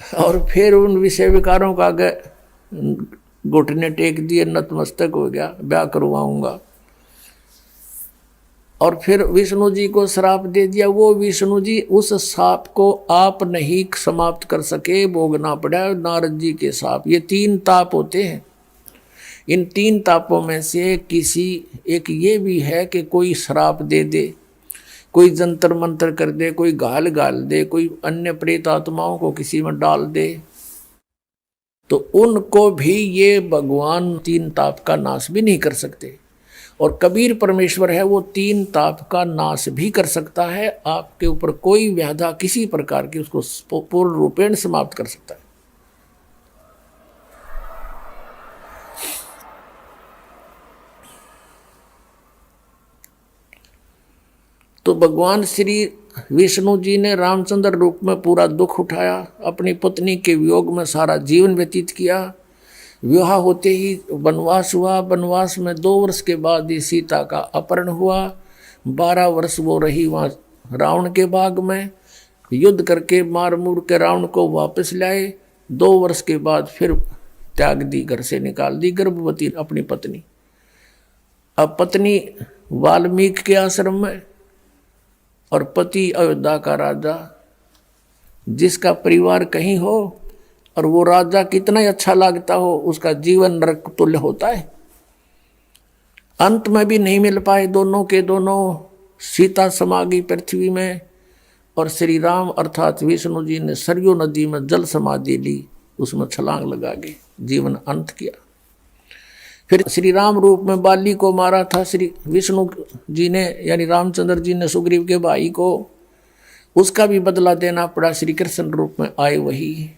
और फिर उन विषय विकारों का आगे घुटने टेक दिए, नतमस्तक हो गया, ब्याह करवाऊंगा, और फिर विष्णु जी को श्राप दे दिया। वो विष्णु जी उस श्राप को आप नहीं समाप्त कर सके, भोगना पड़ा नारद जी के श्राप। ये 3 ताप होते हैं, इन 3 तापों में से किसी एक ये भी है कि कोई श्राप दे दे, कोई जंतर मंतर कर दे, कोई गाल दे, कोई अन्य प्रेत आत्माओं को किसी में डाल दे, तो उनको भी ये भगवान 3 ताप का नाश भी नहीं कर सकते। और कबीर परमेश्वर है, वो 3 ताप का नाश भी कर सकता है। आपके ऊपर कोई व्याधा किसी प्रकार की उसको पूर्ण रूपेण समाप्त कर सकता है। तो भगवान श्री विष्णु जी ने रामचंद्र रूप में पूरा दुख उठाया, अपनी पत्नी के वियोग में सारा जीवन व्यतीत किया। विवाह होते ही वनवास हुआ, वनवास में 2 वर्ष के बाद ही सीता का अपहरण हुआ। 12 वर्ष वो रही वहाँ रावण के बाग में, युद्ध करके मार मूर के रावण को वापस लाए। 2 वर्ष के बाद फिर त्याग दी, घर से निकाल दी गर्भवती अपनी पत्नी। अब पत्नी वाल्मीकि के आश्रम में और पति अयोध्या का राजा, जिसका परिवार कहीं हो और वो राजा कितना ही अच्छा लगता हो, उसका जीवन नरक तुल्य होता है। अंत में भी नहीं मिल पाए दोनों के दोनों। सीता समा गई पृथ्वी में और श्री राम अर्थात विष्णु जी ने सरयू नदी में जल समाधि ली, उसमें छलांग लगा के जीवन अंत किया। फिर श्री राम रूप में बाली को मारा था श्री विष्णु जी ने, यानी रामचंद्र जी ने सुग्रीव के भाई को, उसका भी बदला देना पड़ा। श्री कृष्ण रूप में आए वही।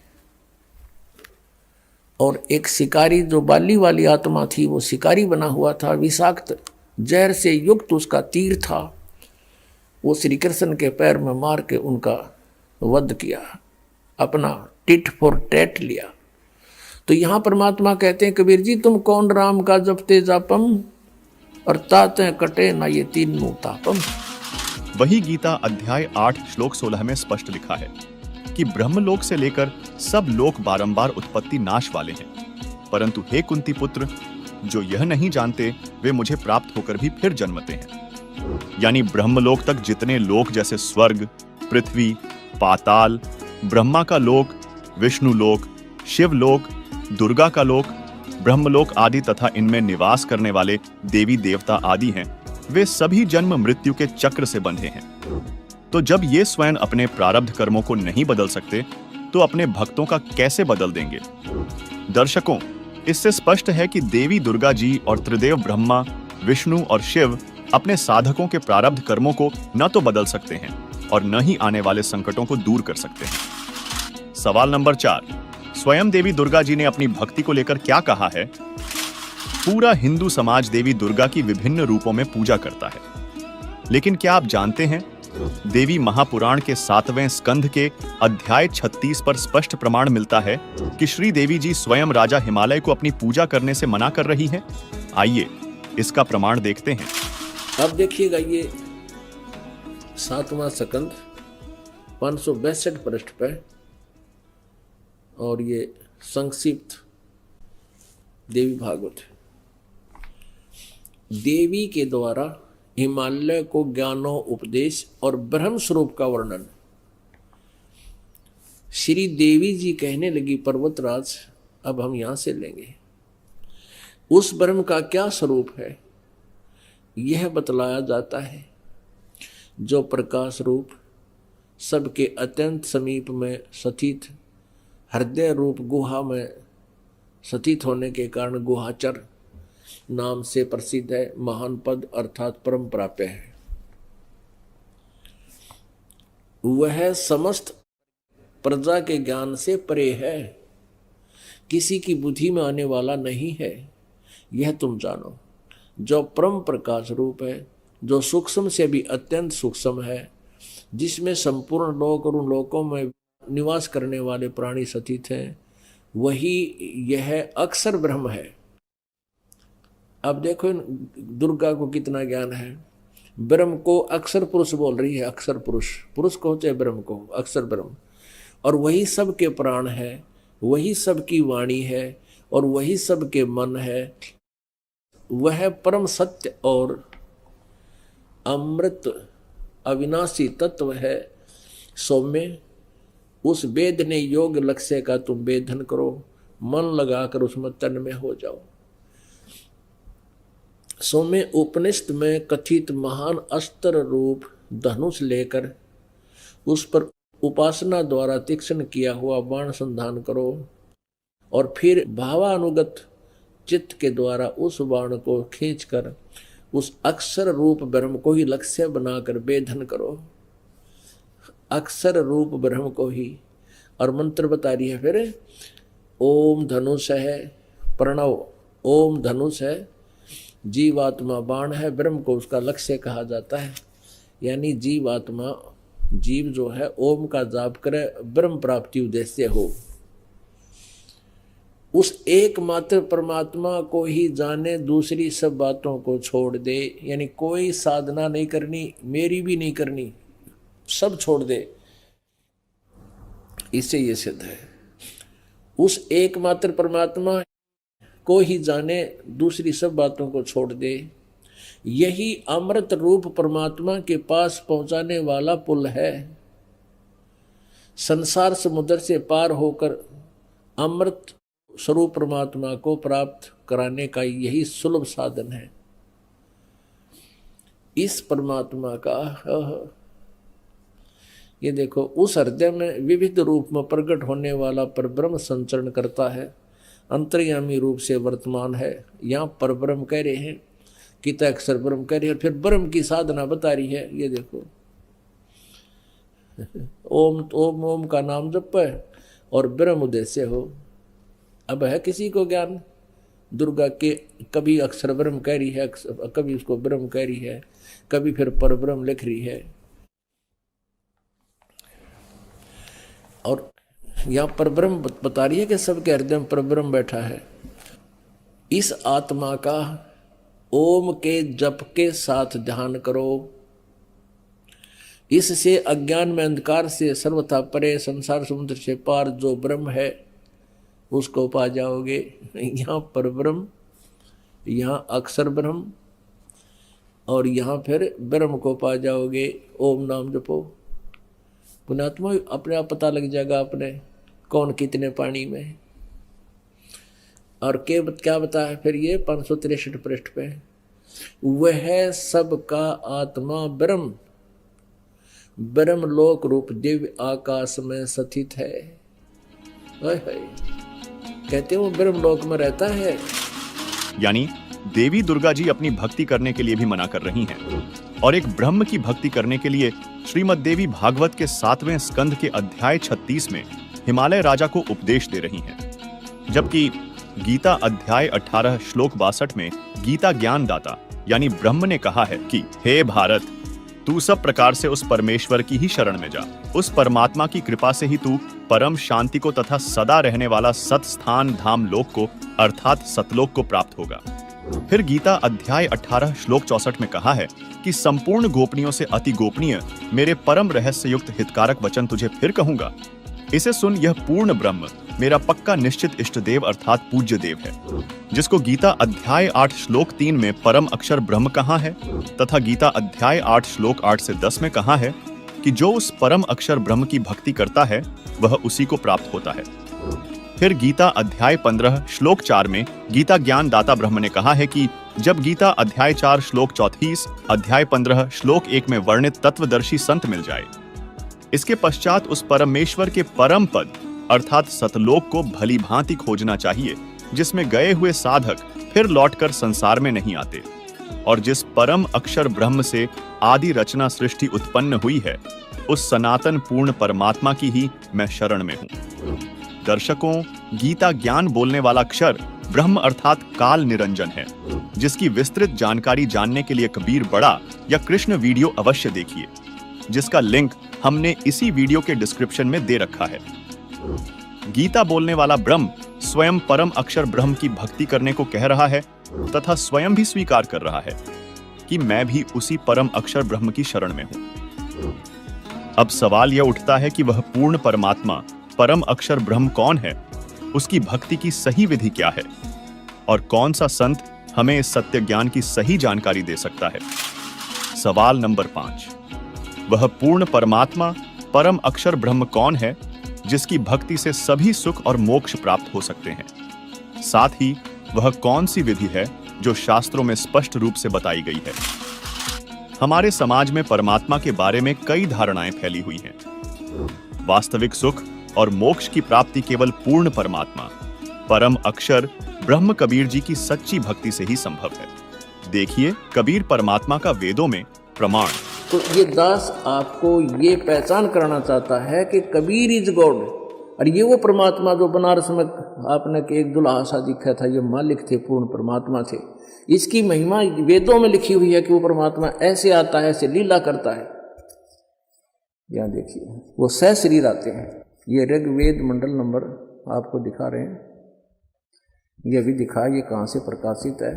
और एक शिकारी जो बाली वाली आत्मा थी, वो शिकारी बना हुआ था, विषाक्त जहर से युक्त उसका तीर था, वो श्री कृष्ण के पैर में मार के उनका वध किया, अपना टिट फॉर टैट लिया। तो यहाँ परमात्मा कहते हैं, कबीर जी तुम कौन राम का जपते जापम और ताते कटे ना ये 3 तापम। वही गीता अध्याय 8 श्लोक 16 में स्पष्ट लिखा है कि ब्रह्मलोक से लेकर सब लोक बारंबार उत्पत्ति नाश वाले हैं, परंतु हे कुंती पुत्र, जो यह नहीं जानते वे मुझे प्राप्त होकर भी फिर जन्मते हैं। यानी ब्रह्मलोक तक जितने लोक जैसे स्वर्ग, पृथ्वी, पाताल, ब्रह्मा का लोक, विष्णु लोक, शिव लोक, दुर्गा का लोक, ब्रह्मलोक आदि तथा इनमें निवास करने वाले देवी देवता आदि हैं, वे सभी जन्म मृत्यु के चक्र से बंधे हैं। तो जब ये स्वयं अपने प्रारब्ध कर्मों को नहीं बदल सकते, तो अपने भक्तों का कैसे बदल देंगे? दर्शकों, इससे स्पष्ट है कि देवी दुर्गा जी और त्रिदेव ब्रह्मा, विष्णु और शिव अपने साधकों के प्रारब्ध कर्मों को न तो बदल सकते हैं और न ही आने वाले संकटों को दूर कर सकते हैं। सवाल नंबर 4, स्वयं देवी दुर्गा जी ने अपनी भक्ति को लेकर क्या कहा है? पूरा हिंदू समाज देवी दुर्गा की विभिन्न रूपों में पूजा करता है, लेकिन क्या आप जानते हैं, देवी महापुराण के 7वें स्कंध के अध्याय 36 पर स्पष्ट प्रमाण मिलता है कि श्री देवी जी स्वयं राजा हिमालय को अपनी पूजा करने से मना कर रही हैं। आइए इसका प्रमाण देखते हैं। अब देखिएगा, ये 7वां स्कंद 562 पृष्ठ पे, और ये संक्षिप्त देवी भागवत। देवी के द्वारा हिमालय को ज्ञानो उपदेश और ब्रह्म स्वरूप का वर्णन। श्री देवी जी कहने लगी, पर्वतराज अब हम यहां से लेंगे, उस ब्रह्म का क्या स्वरूप है यह बतलाया जाता है, जो प्रकाश रूप सबके अत्यंत समीप में स्थित हृदय रूप गुहा में सतीत होने के कारण गुहाचर नाम से प्रसिद्ध है। महान पद अर्थात परम प्राप्य है। वह समस्त प्रजा के ज्ञान से परे है, किसी की बुद्धि में आने वाला नहीं है, यह तुम जानो। जो परम प्रकाश रूप है, जो सूक्ष्म से भी अत्यंत सूक्ष्म है, जिसमें संपूर्ण लोक और उन लोकों में निवास करने वाले प्राणी स्थित हैं, वही यह अक्षर ब्रह्म है। अब देखो दुर्गा को कितना ज्ञान है। ब्रह्म को अक्षर पुरुष बोल रही है, अक्षर पुरुष, पुरुष को चाहे ब्रह्म को, अक्षर ब्रह्म। और वही सबके प्राण है, वही सबकी वाणी है और वही सबके मन है। वह परम सत्य और अमृत अविनाशी तत्व है। सौम्य, उस वेदने योग लक्ष्य का तुम वेदन करो, मन लगाकर उसमें तन्मय हो जाओ। सौम्य, उपनिषद में कथित महान अस्त्र रूप धनुष लेकर उस पर उपासना द्वारा तीक्ष्ण किया हुआ बाण संधान करो और फिर भावानुगत चित्त के द्वारा उस बाण को खींचकर उस अक्षर रूप ब्रह्म को ही लक्ष्य बनाकर वेधन करो। अक्षर रूप ब्रह्म को ही। और मंत्र बता रही है फिर, ओम धनुष है प्रणव, ओम धनुष है, जीवात्मा बाण है, ब्रह्म को उसका लक्ष्य कहा जाता है। यानी जीवात्मा, जीव जो है ओम का जाप करे, ब्रह्म प्राप्ति उद्देश्य हो। उस एकमात्र परमात्मा को ही जाने, दूसरी सब बातों को छोड़ दे। यानी कोई साधना नहीं करनी, मेरी भी नहीं करनी, सब छोड़ दे। इससे ये सिद्ध है। उस एकमात्र परमात्मा को ही जाने, दूसरी सब बातों को छोड़ दे। यही अमृत रूप परमात्मा के पास पहुंचाने वाला पुल है। संसार समुद्र से पार होकर अमृत स्वरूप परमात्मा को प्राप्त कराने का यही सुलभ साधन है। इस परमात्मा का ये देखो, उस हृदय में विविध रूप में प्रकट होने वाला परब्रह्म संचरण करता है, अंतर्यामी रूप से वर्तमान है। यहाँ परब्रह्म कह रहे हैं, कित अक्षर ब्रह्म कह रही है, फिर ब्रह्म की साधना बता रही है। ये देखो, ओम ओम ओम का नाम जप है और ब्रह्म उद्देश्य हो। अब है किसी को ज्ञान दुर्गा के, कभी अक्षर ब्रह्म कह रही है, कभी उसको ब्रह्म कह रही है, कभी फिर परब्रह्म लिख रही है। और यहाँ परब्रह्म बता रही है कि सबके हृदय में परब्रह्म बैठा है। इस आत्मा का ओम के जप के साथ ध्यान करो। इससे अज्ञान में अंधकार से सर्वथा परे संसार समुद्र से पार जो ब्रह्म है उसको पा जाओगे। यहाँ परब्रह्म, यहाँ अक्षर ब्रह्म और यहाँ फिर ब्रह्म को पा जाओगे। ओम नाम जपो, पुण्यात्मा अपने आप पता लग जाएगा अपने कौन कितने पानी में है। और क्या बताया फिर ये 563 पृष्ठ पे, वह सबका आत्मा ब्रह्म, ब्रह्म लोक रूप दिव्य आकाश में स्थित है। कहते हैं वो ब्रह्म लोक में रहता है। यानी देवी दुर्गा जी अपनी भक्ति करने के लिए भी मना कर रही हैं और एक ब्रह्म की भक्ति करने के लिए श्रीमद् देवी भागवत के 7वें स्कंध के अध्याय 36 में हिमालय राजा को उपदेश दे रही हैं। जबकि गीता अध्याय 18 श्लोक 62 में गीता ज्ञान दाता यानी ब्रह्म ने कहा है कि हे भारत, तू सब प्रकार से उस परमेश्वर की ही शरण में जा। उस परमात्मा की कृपा से ही तू परम शांति को तथा सदा रहने वाला सत स्थान धाम लोक को अर्थात सतलोक को प्राप्त होगा। फिर गीता अध्याय 18 श्लोक 64 में कहा है कि संपूर्ण गोपनीयों से अति गोपनीय मेरे परम रहस्य युक्त हितकारक वचन तुझे फिर कहूंगा। इसे सुन, यह पूर्ण ब्रह्म मेरा पक्का निश्चित इष्ट देव अर्थात पूज्य देव है, जिसको गीता अध्याय 8 श्लोक 3 में परम अक्षर ब्रह्म कहा है तथा गीता अध्याय 8 श्लोक 8 से 10 में कहा है कि जो उस परम अक्षर ब्रह्म की भक्ति करता है वह उसी को प्राप्त होता है। फिर गीता अध्याय 15 श्लोक 4 में गीता ज्ञान दाता ब्रह्म ने कहा है कि जब गीता अध्याय 4 श्लोक 34 अध्याय 15 श्लोक 1 में वर्णित तत्वदर्शी संत मिल जाए, इसके पश्चात उस परमेश्वर के परम पद अर्थात सतलोक को भली भांति खोजना चाहिए जिसमें गए हुए साधक फिर लौटकर संसार में नहीं आते, और जिस परम अक्षर ब्रह्म से आदि रचना सृष्टि उत्पन्न हुई है, उस सनातन पूर्ण परमात्मा की ही मैं शरण में हूं। दर्शकों, गीता ज्ञान बोलने वाला अक्षर ब्रह्म अर्थात काल निरंजन है, जिसकी विस्तृत जानकारी जानने के लिए कबीर बड़ा या कृष्ण वीडियो अवश्य देखिए, जिसका लिंक हमने इसी वीडियो के डिस्क्रिप्शन में दे रखा है। गीता बोलने वाला ब्रह्म स्वयं परम अक्षर ब्रह्म की भक्ति करने को कह रहा है तथा स्वयं भी स्वीकार कर रहा है कि मैं भी उसी परम अक्षर ब्रह्म की शरण में हूं। अब सवाल यह उठता है कि वह पूर्ण परमात्मा परम अक्षर ब्रह्म कौन है, उसकी भक्ति की सही विधि क्या है, और कौन सा संत हमें इस सत्य ज्ञान की सही जानकारी दे सकता है। सवाल नंबर 5, वह पूर्ण परमात्मा परम अक्षर ब्रह्म कौन है जिसकी भक्ति से सभी सुख और मोक्ष प्राप्त हो सकते हैं। साथ ही वह कौन सी विधि है जो शास्त्रों में स्पष्ट रूप से बताई गई है। हमारे समाज में परमात्मा के बारे में कई धारणाएं फैली हुई हैं। वास्तविक सुख और मोक्ष की प्राप्ति केवल पूर्ण परमात्मा परम अक्षर ब्रह्म कबीर जी की सच्ची भक्ति से ही संभव है। देखिए कबीर परमात्मा का वेदों में प्रमाण। तो ये दास आपको ये पहचान कराना चाहता है कि कबीर इज गॉड, और ये वो परमात्मा जो बनारस में आपने एक दुल्हा सा दिखा था, ये मालिक थे, पूर्ण परमात्मा थे। इसकी महिमा वेदों में लिखी हुई है कि वो परमात्मा ऐसे आता है, ऐसे लीला करता है। यहाँ देखिए वो सह शरीर आते हैं। ये ऋग्वेद मंडल नंबर आपको दिखा रहे हैं, ये भी दिखा, ये कहाँ से प्रकाशित है।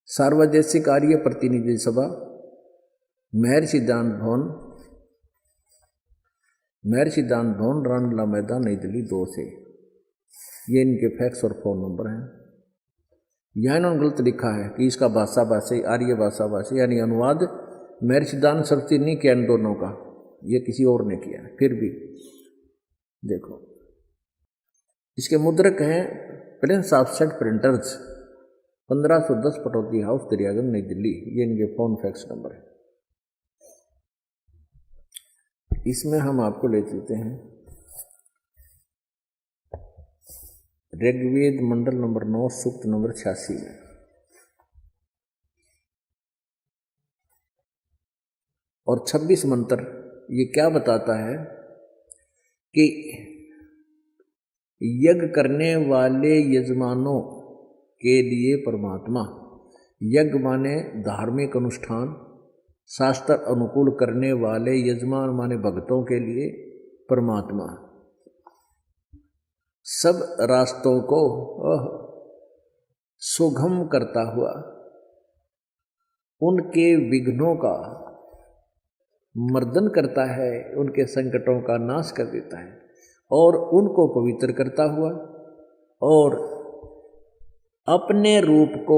सार्वदेशिक आर्य प्रतिनिधि सभा, महर्षि दान भवन, रामलीला मैदान, नई दिल्ली 2 से। ये इनके फैक्स और फोन नंबर हैं। यहाँ इन्होंने गलत लिखा है कि इसका भाषा भाषी आर्य भाषा भाषी यानी अनुवाद महर्षि दान सरस्वती नहीं किया इन दोनों का, ये किसी और ने किया। फिर भी देखो इसके मुद्रक हैं Prince offset printers, 1510 Pataudi house, Daryaganj, नई दिल्ली। ये इनके फोन फैक्स नंबर है। इसमें हम आपको ले चलते हैं ऋग्वेद मंडल नंबर 9 सूक्त नंबर 86 में। और 26 मंत्र ये क्या बताता है कि यज्ञ करने वाले यजमानों के लिए परमात्मा, यज्ञ माने धार्मिक अनुष्ठान, शास्त्र अनुकूल करने वाले यजमान माने भक्तों के लिए परमात्मा, सब रास्तों को सुगम करता हुआ उनके विघ्नों का मर्दन करता है, उनके संकटों का नाश कर देता है और उनको पवित्र करता हुआ और अपने रूप को